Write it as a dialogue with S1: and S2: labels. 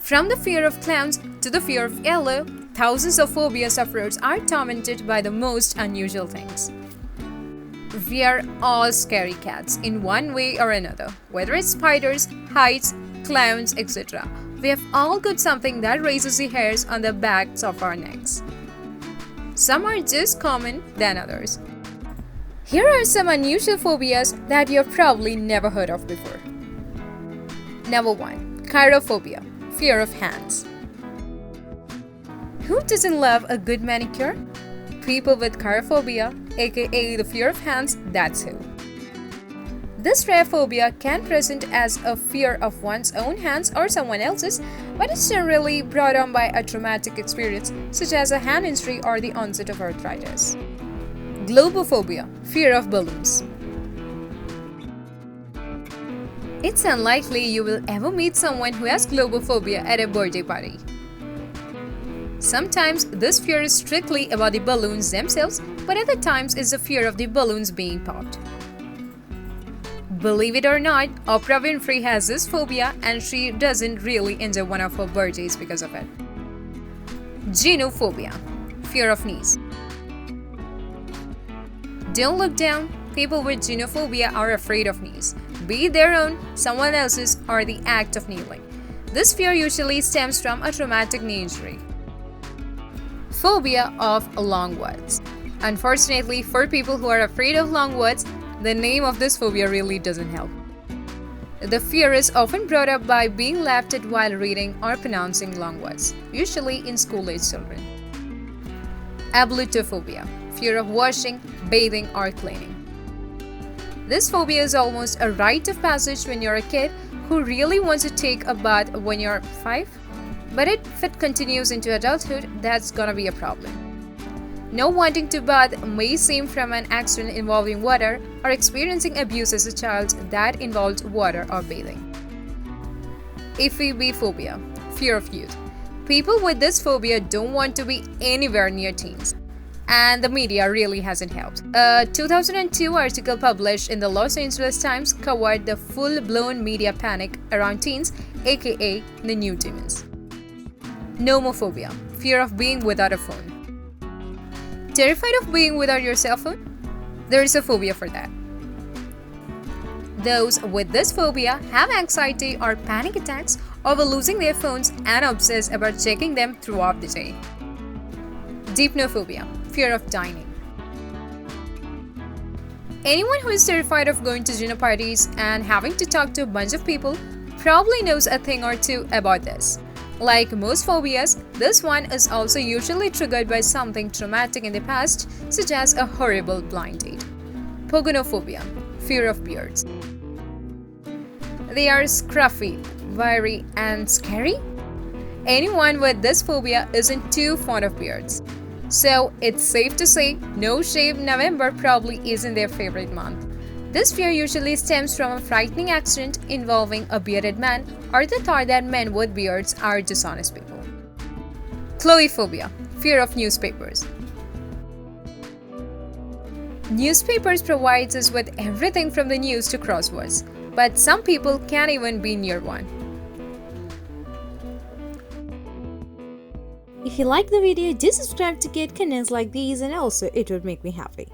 S1: From the fear of clowns to the fear of yellow, thousands of phobia sufferers are tormented by the most unusual things. We are all scary cats in one way or another, whether it's spiders, heights, clowns, etc. We have all got something that raises the hairs on the backs of our necks. Some are just common than others. Here are some unusual phobias that you've probably never heard of before. Number 1. Chirophobia, fear of hands. Who doesn't love a good manicure? People with chirophobia, aka the fear of hands, that's who. This rare phobia can present as a fear of one's own hands or someone else's, but it's generally brought on by a traumatic experience such as a hand injury or the onset of arthritis. Globophobia, fear of balloons. It's unlikely you will ever meet someone who has globophobia at a birthday party. Sometimes this fear is strictly about the balloons themselves, but other times it's the fear of the balloons being popped. Believe it or not, Oprah Winfrey has this phobia and she doesn't really enjoy one of her birthdays because of it. Gynophobia, fear of knees. Don't look down. People with gynophobia are afraid of knees, be it their own, someone else's, or the act of kneeling. This fear usually stems from a traumatic knee injury. Phobia of long words. Unfortunately, for people who are afraid of long words, the name of this phobia really doesn't help. The fear is often brought up by being laughed at while reading or pronouncing long words, usually in school-age children. Ablutophobia, fear of washing, bathing, or cleaning. This phobia is almost a rite of passage when you're a kid who really wants to take a bath when you're 5. But if it continues into adulthood, that's gonna be a problem. No wanting to bath may seem from an accident involving water or experiencing abuse as a child that involved water or bathing. Ephebiphobia, fear of youth. People with this phobia don't want to be anywhere near teens. And the media really hasn't helped. A 2002 article published in the Los Angeles Times covered the full-blown media panic around teens, aka the new demons. Nomophobia, fear of being without a phone. Terrified of being without your cell phone? There is a phobia for that. Those with this phobia have anxiety or panic attacks over losing their phones and obsess about checking them throughout the day. Deipnophobia, fear of dining. Anyone who is terrified of going to dinner parties and having to talk to a bunch of people probably knows a thing or two about this. Like most phobias, this one is also usually triggered by something traumatic in the past, such as a horrible blind date. Pogonophobia, fear of beards. They are scruffy, wiry, and scary. Anyone with this phobia isn't too fond of beards. So it's safe to say No Shave November probably isn't their favorite month. This fear usually stems from a frightening accident involving a bearded man or the thought that men with beards are dishonest people. Chloephobia, fear of newspapers. Newspapers provides us with everything from the news to crosswords, but some people can't even be near one.
S2: If you like the video, do subscribe to get contents like these, and also it would make me happy.